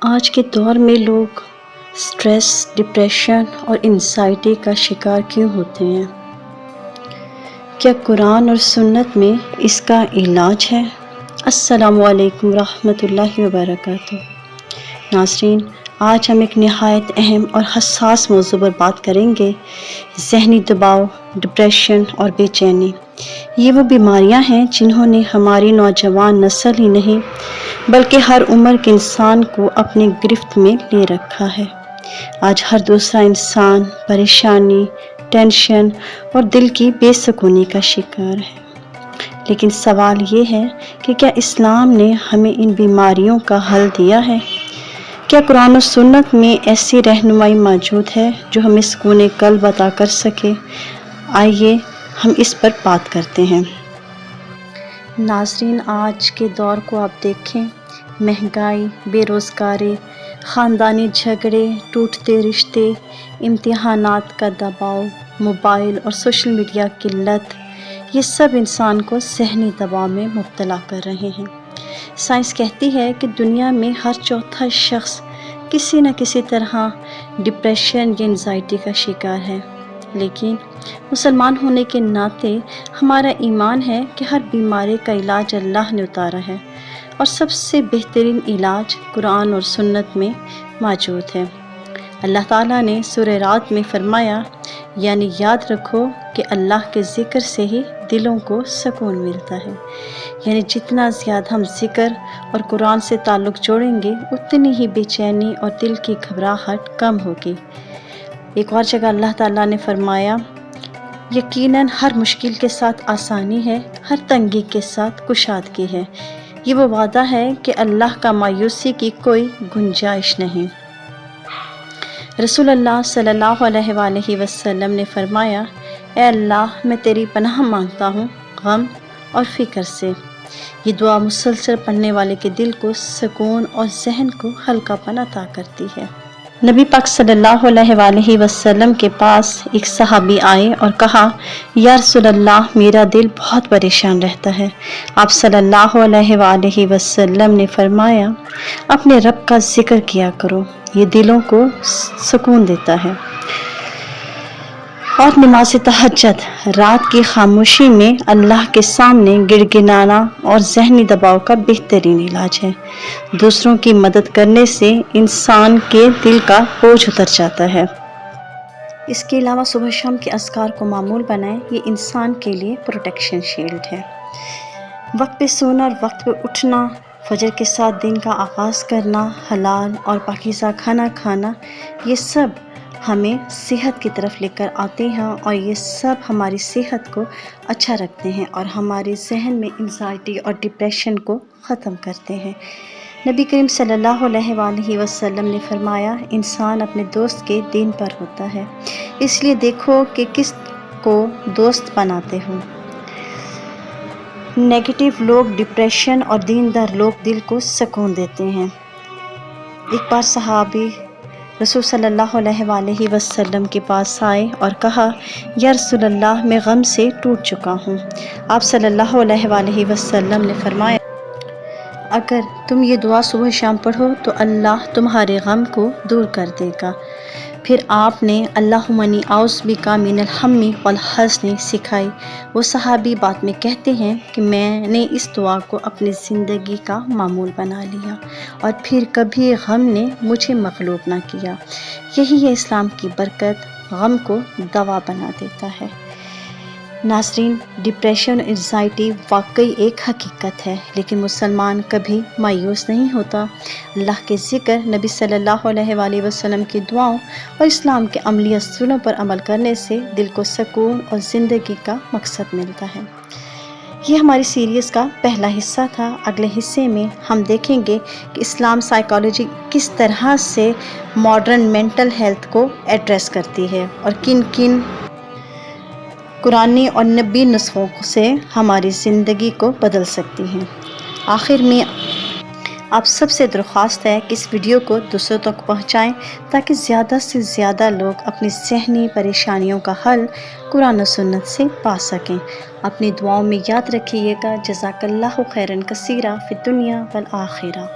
آج کے دور میں لوگ سٹریس، ڈپریشن اور انزائٹی کا شکار کیوں ہوتے ہیں؟ کیا قرآن اور سنت میں اس کا علاج ہے؟ السلام علیکم ورحمۃ اللہ وبرکاتہ۔ ناظرین، آج ہم ایک نہایت اہم اور حساس موضوع پر بات کریں گے: ذہنی دباؤ، ڈپریشن اور بے چینی۔ یہ وہ بیماریاں ہیں جنہوں نے ہماری نوجوان نسل ہی نہیں بلکہ ہر عمر کے انسان کو اپنی گرفت میں لے رکھا ہے۔ آج ہر دوسرا انسان پریشانی، ٹینشن اور دل کی بے سکونی کا شکار ہے۔ لیکن سوال یہ ہے کہ کیا اسلام نے ہمیں ان بیماریوں کا حل دیا ہے؟ کیا قرآن و سنت میں ایسی رہنمائی موجود ہے جو ہمیں سکون قلب عطا کر سکے؟ آئیے ہم اس پر بات کرتے ہیں۔ ناظرین، آج کے دور کو آپ دیکھیں، مہنگائی، بے روزگاری، خاندانی جھگڑے، ٹوٹتے رشتے، امتحانات کا دباؤ، موبائل اور سوشل میڈیا کی لت، یہ سب انسان کو ذہنی دباؤ میں مبتلا کر رہے ہیں۔ سائنس کہتی ہے کہ دنیا میں ہر چوتھا شخص کسی نہ کسی طرح ڈپریشن یا انزائٹی کا شکار ہے۔ لیکن مسلمان ہونے کے ناطے ہمارا ایمان ہے کہ ہر بیماری کا علاج اللہ نے اتارا ہے، اور سب سے بہترین علاج قرآن اور سنت میں موجود ہے۔ اللہ تعالیٰ نے سورہ رعد میں فرمایا، یعنی یاد رکھو کہ اللہ کے ذکر سے ہی دلوں کو سکون ملتا ہے۔ یعنی جتنا زیادہ ہم ذکر اور قرآن سے تعلق جوڑیں گے، اتنی ہی بے چینی اور دل کی گھبراہٹ کم ہوگی۔ ایک اور جگہ اللہ تعالیٰ نے فرمایا، یقیناً ہر مشکل کے ساتھ آسانی ہے، ہر تنگی کے ساتھ کشادگی ہے۔ یہ وہ وعدہ ہے کہ اللہ کا مایوسی کی کوئی گنجائش نہیں۔ رسول اللہ صلی اللہ علیہ وآلہ وسلم نے فرمایا، اے اللہ، میں تیری پناہ مانگتا ہوں غم اور فکر سے۔ یہ دعا مسلسل پڑھنے والے کے دل کو سکون اور ذہن کو ہلکا پن عطا کرتی ہے۔ نبی پاک صلی اللہ علیہ وآلہ وسلم کے پاس ایک صحابی آئے اور کہا، یا رسول اللہ، میرا دل بہت پریشان رہتا ہے۔ آپ صلی اللہ علیہ وآلہ وسلم نے فرمایا، اپنے رب کا ذکر کیا کرو، یہ دلوں کو سکون دیتا ہے۔ اور نماز تہجد، رات کی خاموشی میں اللہ کے سامنے گڑگڑانا اور ذہنی دباؤ کا بہترین علاج ہے۔ دوسروں کی مدد کرنے سے انسان کے دل کا بوجھ اتر جاتا ہے۔ اس کے علاوہ صبح شام کے اذکار کو معمول بنائیں، یہ انسان کے لیے پروٹیکشن شیلڈ ہے۔ وقت پہ سونا اور وقت پہ اٹھنا، فجر کے ساتھ دن کا آغاز کرنا، حلال اور پاکیزہ کھانا کھانا، یہ سب ہمیں صحت کی طرف لے کر آتے ہیں، اور یہ سب ہماری صحت کو اچھا رکھتے ہیں اور ہمارے ذہن میں انزائٹی اور ڈپریشن کو ختم کرتے ہیں۔ نبی کریم صلی اللہ علیہ وآلہ وسلم نے فرمایا، انسان اپنے دوست کے دین پر ہوتا ہے، اس لیے دیکھو کہ کس کو دوست بناتے ہو۔ نیگیٹو لوگ ڈپریشن اور دیندار لوگ دل کو سکون دیتے ہیں۔ ایک بار صحابی رسول صلی اللہ علیہ وآلہ وسلم کے پاس آئے اور کہا، یا رسول اللہ، میں غم سے ٹوٹ چکا ہوں۔ آپ صلی اللہ علیہ وآلہ وسلم نے فرمایا، اگر تم یہ دعا صبح شام پڑھو تو اللہ تمہارے غم کو دور کر دے گا۔ پھر آپ نے اللہم انی اعوذ بک من الہم والحزن سکھائی۔ وہ صحابی بعد میں کہتے ہیں کہ میں نے اس دعا کو اپنی زندگی کا معمول بنا لیا، اور پھر کبھی غم نے مجھے مغلوب نہ کیا۔ یہی ہے اسلام کی برکت، غم کو دوا بنا دیتا ہے۔ ناظرین، ڈپریشن اور انزائٹی واقعی ایک حقیقت ہے، لیکن مسلمان کبھی مایوس نہیں ہوتا۔ اللہ کے ذکر، نبی صلی اللہ علیہ وآلہ وسلم کی دعاؤں اور اسلام کے عملی اصولوں پر عمل کرنے سے دل کو سکون اور زندگی کا مقصد ملتا ہے۔ یہ ہماری سیریز کا پہلا حصہ تھا۔ اگلے حصے میں ہم دیکھیں گے کہ اسلام سائیکالوجی کس طرح سے ماڈرن مینٹل ہیلتھ کو ایڈریس کرتی ہے، اور کن کن قرآنی اور نبی نسخوں سے ہماری زندگی کو بدل سکتی ہیں۔ آخر میں آپ سب سے درخواست ہے کہ اس ویڈیو کو دوسروں تک پہنچائیں، تاکہ زیادہ سے زیادہ لوگ اپنی ذہنی پریشانیوں کا حل قرآن و سنت سے پا سکیں۔ اپنی دعاؤں میں یاد رکھیے گا۔ جزاک اللہ خیرا کثیرا فی الدنیا والآخرہ۔